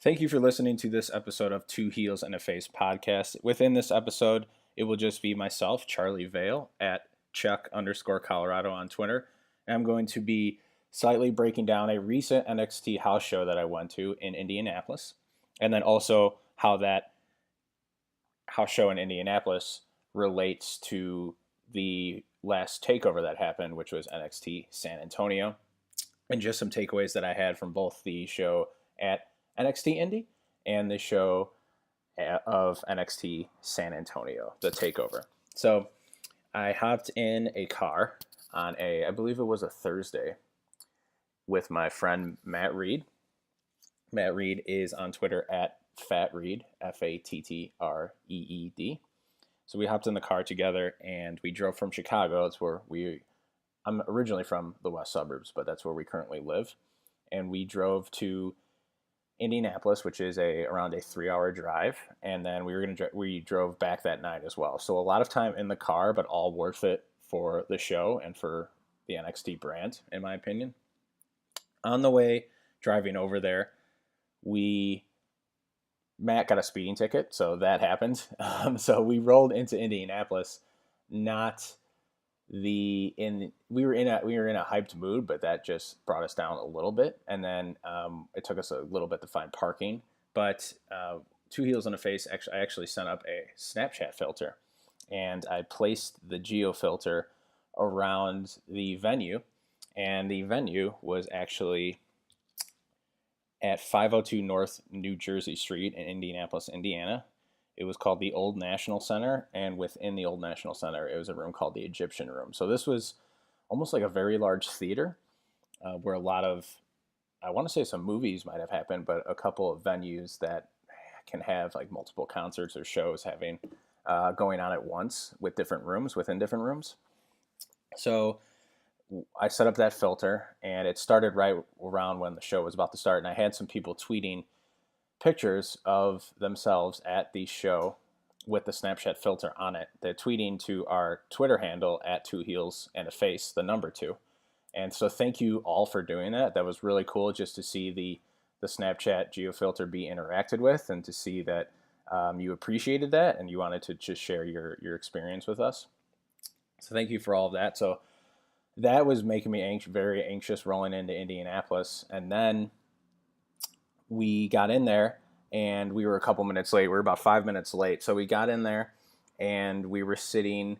Thank you for listening to this episode of Two Heels and a Face podcast. Within this episode, it will just be myself, Charley Vale, at Chuck_Colorado on Twitter. And I'm going to be slightly breaking down a recent NXT house show that I went to in Indianapolis. And then also how that house show in Indianapolis relates to the last takeover that happened, which was NXT San Antonio. And just some takeaways that I had from both the show at NXT Indy and the show of NXT San Antonio, the takeover. So I hopped in a car on I believe it was a Thursday, with my friend Matt Reed. Matt Reed is on Twitter at FatReed, FATTREED. So we hopped in the car together and we drove from Chicago. That's where I'm originally from the west suburbs, but that's where we currently live. And we drove to Indianapolis, which is around a 3-hour drive, and then we drove back that night as well. So a lot of time in the car, but all worth it for the show and for the NXT brand, in my opinion. On the way driving over there, Matt got a speeding ticket, so that happened. So we rolled into Indianapolis, we were in a hyped mood, but that just brought us down a little bit, and then it took us a little bit to find parking. But Two Heels and a Face, I actually sent up a Snapchat filter, and I placed the geo filter around the venue, and the venue was actually at 502 North New Jersey Street in Indianapolis, Indiana. It was called the Old National Center, and within the Old National Center, it was a room called the Egyptian Room. So this was almost like a very large theater where a lot of, I want to say some movies might have happened, but a couple of venues that can have like multiple concerts or shows having going on at once with different rooms, within different rooms. So I set up that filter, and it started right around when the show was about to start, and I had some people tweeting pictures of themselves at the show with the Snapchat filter on it. They're tweeting to our Twitter handle at Two Heels and a Face, the number 2. And so thank you all for doing that. That was really cool just to see the Snapchat geofilter be interacted with, and to see that you appreciated that and you wanted to just share your experience with us. So thank you for all of that. So that was making me very anxious rolling into Indianapolis. And then we got in there, and we were a couple minutes late. We were about 5 minutes late. So we got in there, and we were sitting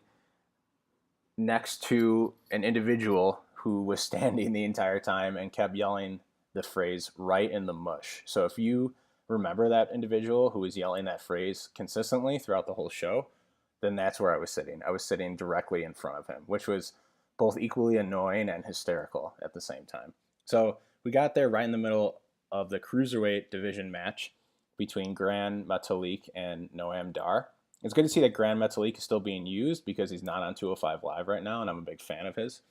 next to an individual who was standing the entire time and kept yelling the phrase, "right in the mush." So if you remember that individual who was yelling that phrase consistently throughout the whole show, then that's where I was sitting. I was sitting directly in front of him, which was both equally annoying and hysterical at the same time. So we got there right in the middle of the Cruiserweight division match between Gran Metalik and Noam Dar. It's good to see that Gran Metalik is still being used, because he's not on 205 Live right now, and I'm a big fan of his.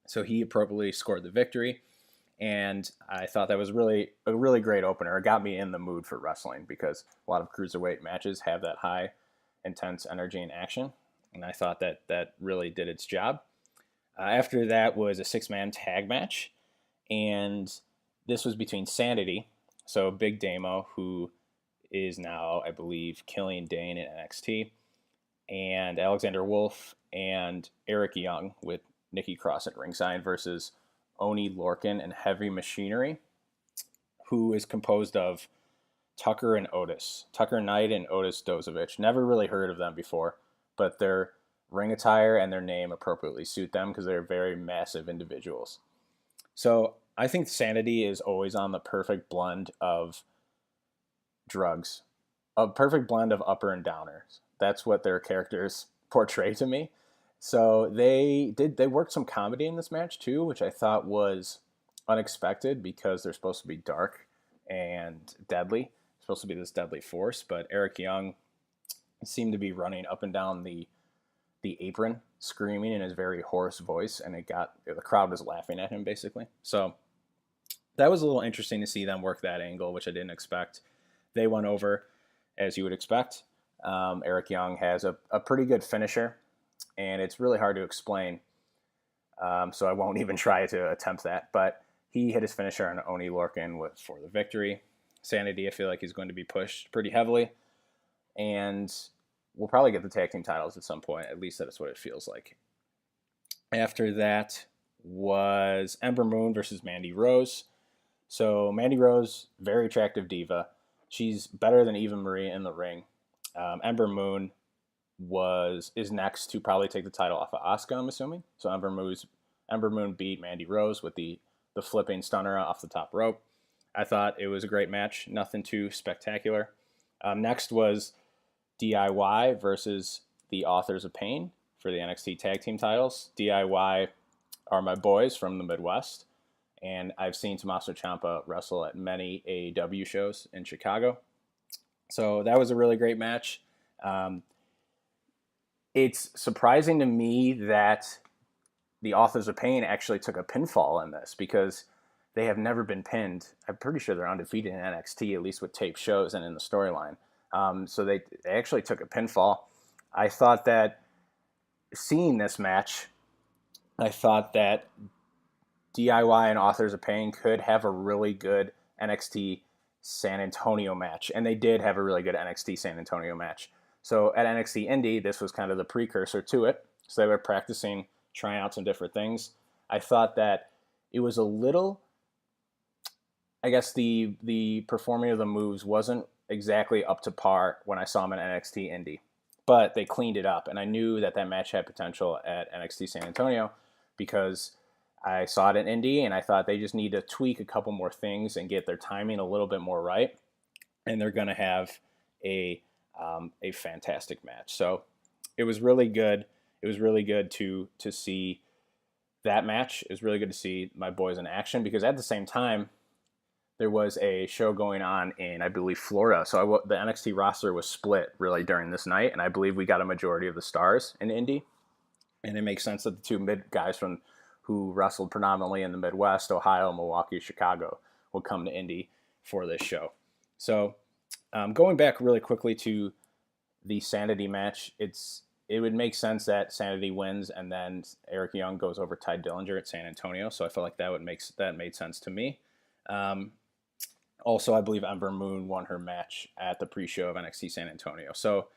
So he appropriately scored the victory, and I thought that was a really great opener. It got me in the mood for wrestling, because a lot of Cruiserweight matches have that high, intense energy and action, and I thought that really did its job. After that was a 6-man tag match, and this was between Sanity, so Big Damo, who is now, I believe, Killian Dane in NXT, and Alexander Wolf and Eric Young with Nikki Cross at ringside, versus Oni Lorcan and Heavy Machinery, who is composed of Tucker and Otis. Tucker Knight and Otis Dozovich. Never really heard of them before, but their ring attire and their name appropriately suit them, because they're very massive individuals. So I think Sanity is always on the perfect blend of drugs, a perfect blend of upper and downers. That's what their characters portray to me. So they worked some comedy in this match too, which I thought was unexpected, because they're supposed to be dark and deadly. It's supposed to be this deadly force, but Eric Young seemed to be running up and down the apron, screaming in his very hoarse voice, and the crowd was laughing at him basically. So that was a little interesting to see them work that angle, which I didn't expect. They went over, as you would expect. Eric Young has a pretty good finisher, and it's really hard to explain, so I won't even try to attempt that. But he hit his finisher on Oni Lorcan for the victory. Sanity, I feel like, is going to be pushed pretty heavily. And we'll probably get the tag team titles at some point. At least that's what it feels like. After that was Ember Moon versus Mandy Rose. So Mandy Rose, very attractive diva. She's better than Eva Marie in the ring. Ember Moon is next to probably take the title off of Asuka, I'm assuming. So Ember Moon beat Mandy Rose with the flipping stunner off the top rope. I thought it was a great match. Nothing too spectacular. Next was DIY versus the Authors of Pain for the NXT Tag Team titles. DIY are my boys from the Midwest, and I've seen Tommaso Ciampa wrestle at many AEW shows in Chicago. So that was a really great match. It's surprising to me that the Authors of Pain actually took a pinfall in this, because they have never been pinned. I'm pretty sure they're undefeated in NXT, at least with tape shows and in the storyline. So they actually took a pinfall. I thought that seeing this match, I thought that DIY and Authors of Pain could have a really good NXT San Antonio match. And they did have a really good NXT San Antonio match. So at NXT Indy, this was kind of the precursor to it. So they were practicing, trying out some different things. I thought that it was a little, I guess the performing of the moves wasn't exactly up to par when I saw them in NXT Indy. But they cleaned it up, and I knew that match had potential at NXT San Antonio because I saw it in Indy, and I thought they just need to tweak a couple more things and get their timing a little bit more right, and they're going to have a fantastic match. So it was really good. It was really good to see that match. It was really good to see my boys in action, because at the same time, there was a show going on in, I believe, Florida. So the NXT roster was split really during this night, and I believe we got a majority of the stars in Indy. And it makes sense that the two mid guys who wrestled predominantly in the Midwest, Ohio, Milwaukee, Chicago, will come to Indy for this show. So going back really quickly to the Sanity match, it would make sense that Sanity wins and then Eric Young goes over Ty Dillinger at San Antonio. So I felt like that made sense to me. Also, I believe Ember Moon won her match at the pre-show of NXT San Antonio. So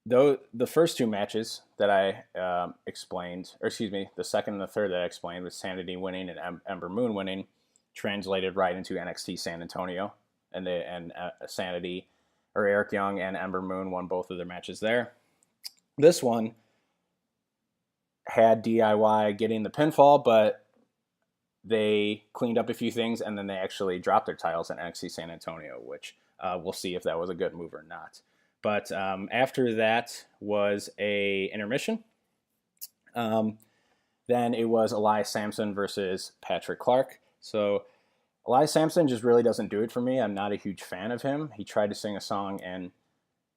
though the first two matches that I explained, or excuse me, the second and the third that I explained with Sanity winning and Ember Moon winning, translated right into NXT San Antonio, and Sanity, or Eric Young and Ember Moon won both of their matches there. This one had DIY getting the pinfall, but they cleaned up a few things, and then they actually dropped their titles in NXT San Antonio, which we'll see if that was a good move or not. But after that was a intermission. Then it was Elias Sampson versus Patrick Clark. So Elias Sampson just really doesn't do it for me. I'm not a huge fan of him. He tried to sing a song and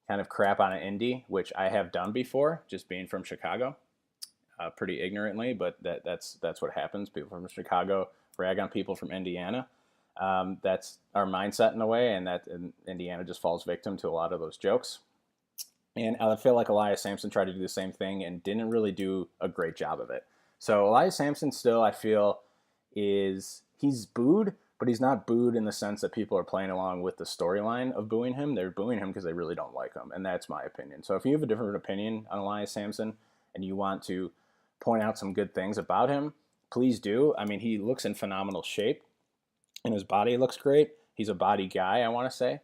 kind of crap on an indie, which I have done before, just being from Chicago. Pretty ignorantly, but that's what happens. People from Chicago rag on people from Indiana. That's our mindset in a way, and Indiana just falls victim to a lot of those jokes. And I feel like Elias Sampson tried to do the same thing and didn't really do a great job of it. So Elias Sampson still, I feel, he's booed, but he's not booed in the sense that people are playing along with the storyline of booing him. They're booing him because they really don't like him, and that's my opinion. So if you have a different opinion on Elias Sampson and you want to point out some good things about him, please do. I mean, he looks in phenomenal shape, and his body looks great. He's a body guy, I want to say.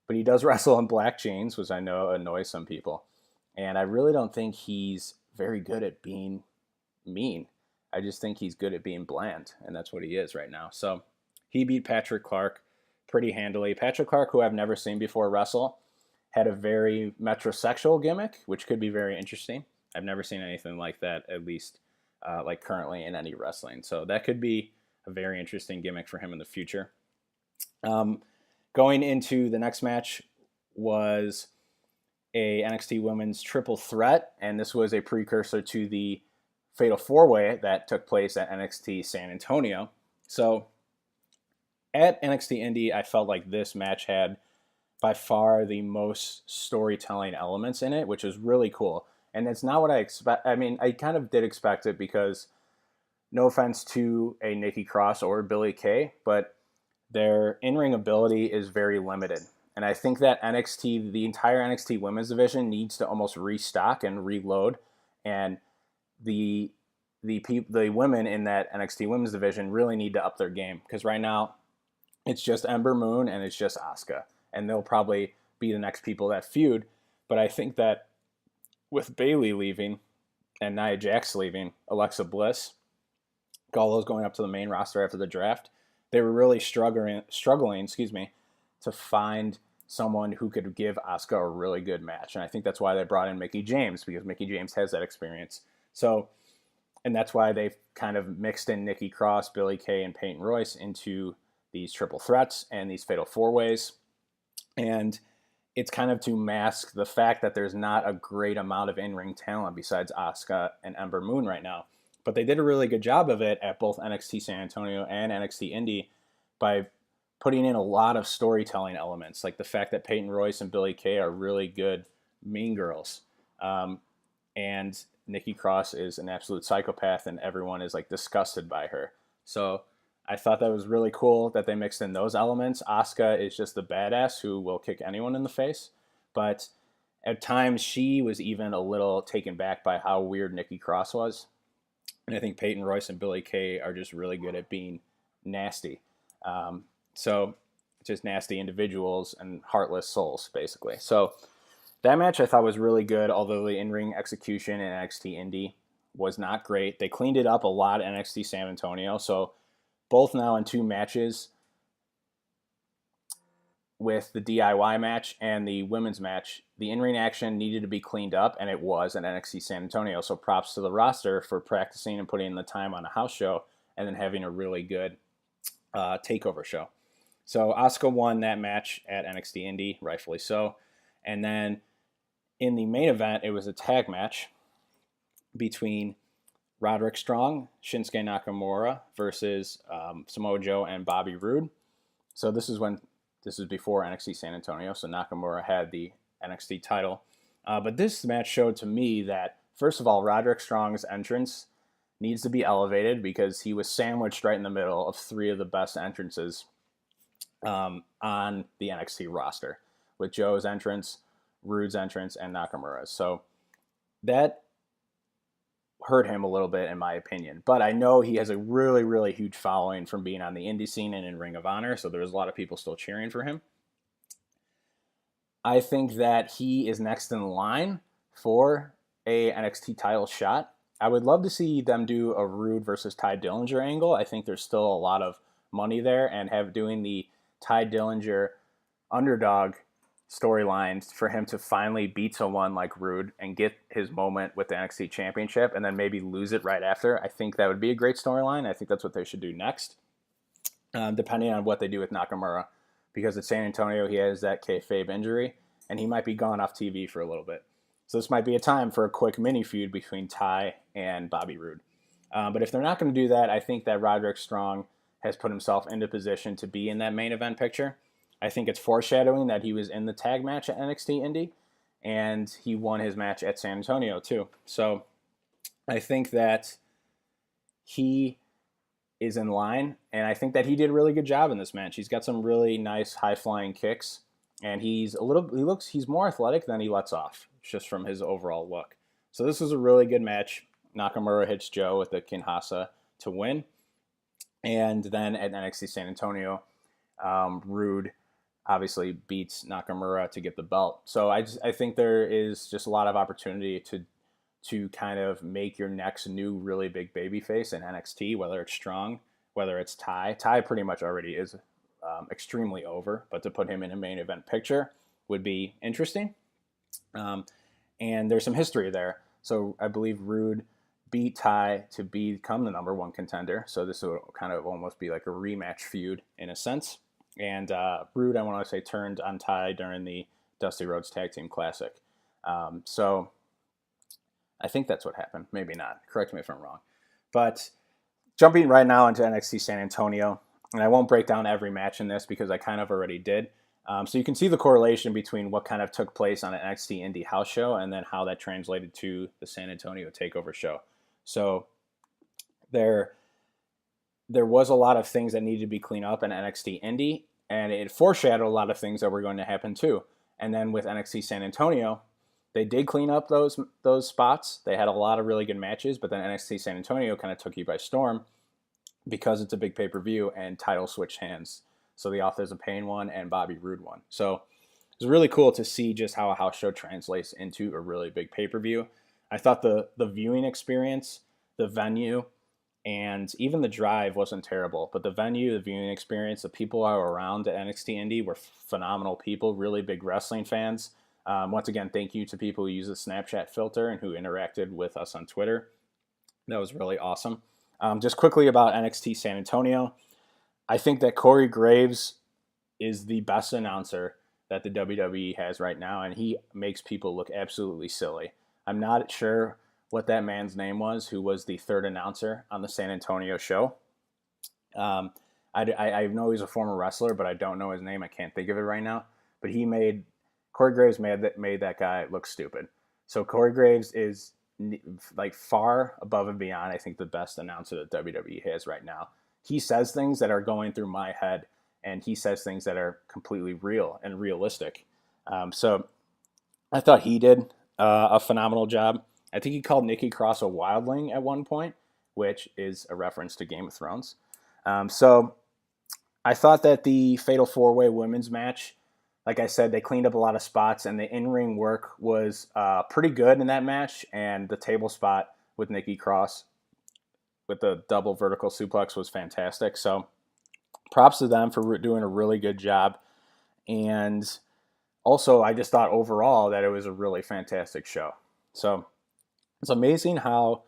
But he does wrestle in black jeans, which I know annoys some people. And I really don't think he's very good at being mean. I just think he's good at being bland, and that's what he is right now. So he beat Patrick Clark pretty handily. Patrick Clark, who I've never seen before wrestle, had a very metrosexual gimmick, which could be very interesting. I've never seen anything like that, at least like currently in any wrestling. So that could be a very interesting gimmick for him in the future. Going into the next match was a NXT Women's Triple Threat, and this was a precursor to the Fatal 4-Way that took place at NXT San Antonio. So at NXT Indy, I felt like this match had by far the most storytelling elements in it, which was really cool. And it's not what I expect. I mean, I kind of did expect it because, no offense to a Nikki Cross or Billie Kay, but their in-ring ability is very limited. And I think that NXT, the entire NXT women's division, needs to almost restock and reload. And the the women in that NXT women's division really need to up their game, because right now it's just Ember Moon and it's just Asuka, and they'll probably be the next people that feud. But I think that with Bayley leaving and Nia Jax leaving, Alexa Bliss, Gallows going up to the main roster after the draft, they were really struggling, to find someone who could give Asuka a really good match. And I think that's why they brought in Mickie James, because Mickie James has that experience. So, and that's why they've kind of mixed in Nikki Cross, Billie Kay, and Peyton Royce into these triple threats and these fatal four ways. And it's kind of to mask the fact that there's not a great amount of in-ring talent besides Asuka and Ember Moon right now. But they did a really good job of it at both NXT San Antonio and NXT Indy by putting in a lot of storytelling elements, like the fact that Peyton Royce and Billie Kay are really good mean girls. And Nikki Cross is an absolute psychopath, and everyone is like disgusted by her. So I thought that was really cool that they mixed in those elements. Asuka is just the badass who will kick anyone in the face. But at times she was even a little taken back by how weird Nikki Cross was. And I think Peyton Royce and Billie Kay are just really good at being nasty. So just nasty individuals and heartless souls, basically. So that match I thought was really good, although the in-ring execution in NXT Indy was not great. They cleaned it up a lot at NXT San Antonio. So both now in 2 matches, with the DIY match and the women's match, the in-ring action needed to be cleaned up, and it was at NXT San Antonio. So props to the roster for practicing and putting in the time on a house show and then having a really good takeover show. So Asuka won that match at NXT Indy, rightfully so. And then in the main event, it was a tag match between Roderick Strong, Shinsuke Nakamura versus Samoa Joe and Bobby Roode. So this is before NXT San Antonio, so Nakamura had the NXT title. But this match showed to me that, first of all, Roderick Strong's entrance needs to be elevated, because he was sandwiched right in the middle of 3 of the best entrances on the NXT roster, with Joe's entrance, Roode's entrance, and Nakamura's. So that hurt him a little bit, in my opinion. But I know he has a really, really huge following from being on the indie scene and in Ring of Honor, so there's a lot of people still cheering for him. I think that he is next in line for a NXT title shot. I would love to see them do a Roode versus Ty Dillinger angle. I think there's still a lot of money there, and doing the Ty Dillinger underdog storyline for him to finally beat someone like Roode and get his moment with the NXT Championship and then maybe lose it right after. I think that would be a great storyline. I think that's what they should do next, depending on what they do with Nakamura, because at San Antonio he has that kayfabe injury and he might be gone off TV for a little bit. So this might be a time for a quick mini feud between Ty and Bobby Roode. But if they're not going to do that, I think that Roderick Strong has put himself into position to be in that main event picture. I think it's foreshadowing that he was in the tag match at NXT Indy, and he won his match at San Antonio too. So I think that he is in line, and I think that he did a really good job in this match. He's got some really nice high-flying kicks, and he's more athletic than he lets off, just from his overall look. So this was a really good match. Nakamura hits Joe with the Kinshasa to win. And then at NXT San Antonio, Roode obviously beats Nakamura to get the belt. So I think there is just a lot of opportunity to kind of make your next new really big babyface in NXT, whether it's Strong, whether it's Ty. Ty pretty much already is extremely over, but to put him in a main event picture would be interesting. And there's some history there. So I believe Roode beat Ty to become the number 1 contender. So this will kind of almost be like a rematch feud in a sense. And Roode, I want to say, turned on Ty during the Dusty Rhodes Tag Team Classic. So I think that's what happened. Maybe not. Correct me if I'm wrong. But jumping right now into NXT San Antonio, and I won't break down every match in this because I kind of already did. So you can see the correlation between what kind of took place on an NXT Indie house show and then how that translated to the San Antonio TakeOver show. So there there was a lot of things that needed to be cleaned up in NXT Indy, and it foreshadowed a lot of things that were going to happen too. And then with NXT San Antonio, they did clean up those spots. They had a lot of really good matches, but then NXT San Antonio kind of took you by storm because it's a big pay-per-view and title switched hands. So the Authors of Pain won and Bobby Roode won. So it was really cool to see just how a house show translates into a really big pay-per-view. I thought the viewing experience, the venue, and even the drive wasn't terrible. But the venue, the viewing experience, the people I were around at NXT Indy were phenomenal people, really big wrestling fans. Once again, thank you to people who use the Snapchat filter and who interacted with us on Twitter. That was really awesome. Just quickly about NXT San Antonio. I think that Corey Graves is the best announcer that the WWE has right now, and he makes people look absolutely silly. I'm not sure what that man's name was, who was the third announcer on the San Antonio show. I know he's a former wrestler, but I don't know his name. I can't think of it right now. But Corey Graves made that guy look stupid. So Corey Graves is like far above and beyond, I think, the best announcer that WWE has right now. He says things that are going through my head, and he says things that are completely real and realistic. So I thought he did a phenomenal job. I think he called Nikki Cross a wildling at one point, which is a reference to Game of Thrones. So I thought that the Fatal 4-Way women's match, like I said, they cleaned up a lot of spots, and the in-ring work was pretty good in that match, and the table spot with Nikki Cross with the double vertical suplex was fantastic. So props to them for doing a really good job. And also, I just thought overall that it was a really fantastic show. So it's amazing how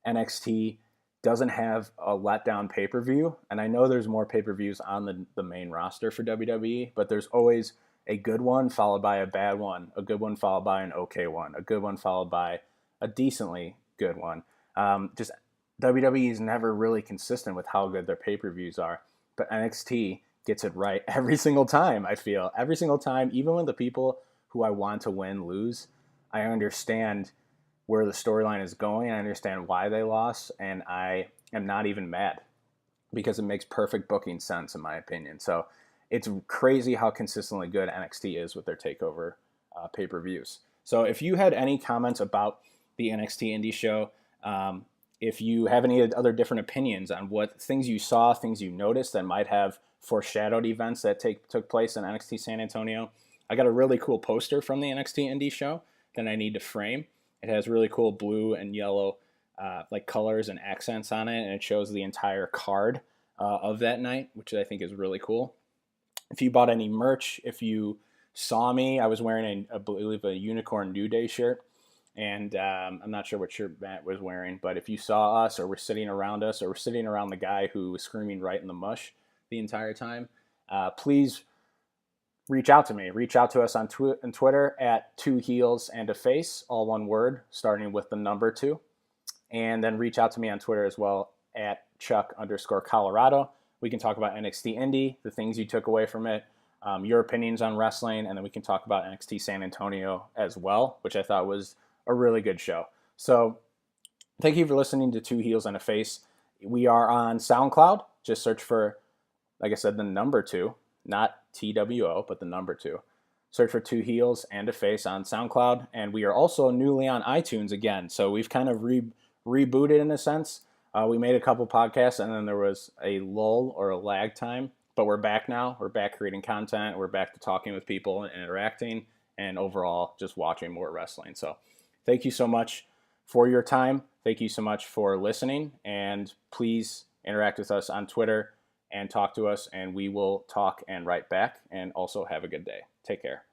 NXT doesn't have a letdown pay-per-view. And I know there's more pay-per-views on the main roster for WWE, but there's always a good one followed by a bad one, a good one followed by an okay one, a good one followed by a decently good one. Just WWE is never really consistent with how good their pay-per-views are, but NXT gets it right every single time, I feel. Every single time, even when the people who I want to win lose, I understand where the storyline is going. I understand why they lost, and I am not even mad because it makes perfect booking sense, in my opinion. So it's crazy how consistently good NXT is with their TakeOver pay-per-views. So if you had any comments about the NXT Indie show, if you have any other different opinions on what things you saw, things you noticed that might have foreshadowed events that took place in NXT San Antonio, I got a really cool poster from the NXT Indie show that I need to frame. It has really cool blue and yellow like colors and accents on it, and it shows the entire card of that night, which I think is really cool. If you bought any merch, if you saw me, I was wearing I believe a Unicorn New Day shirt. And I'm not sure what shirt Matt was wearing, but if you saw us or were sitting around us or were sitting around the guy who was screaming right in the mush the entire time, please reach out to me. Reach out to us on Twitter at 2 heels and a face, all one word, starting with the number 2. And then reach out to me on Twitter as well at Chuck_Colorado. We can talk about NXT Indy, the things you took away from it, your opinions on wrestling, and then we can talk about NXT San Antonio as well, which I thought was a really good show. So thank you for listening to 2 Heels and a Face. We are on SoundCloud. Just search for, like I said, the number 2, not TWO, but the number 2. Search for 2 Heels and a Face on SoundCloud. And we are also newly on iTunes again. So we've kind of rebooted in a sense. We made a couple podcasts and then there was a lull or a lag time, but we're back now. We're back creating content. We're back to talking with people and interacting and overall just watching more wrestling. So thank you so much for your time. Thank you so much for listening. And please interact with us on Twitter and talk to us, and we will talk and write back. And also have a good day. Take care.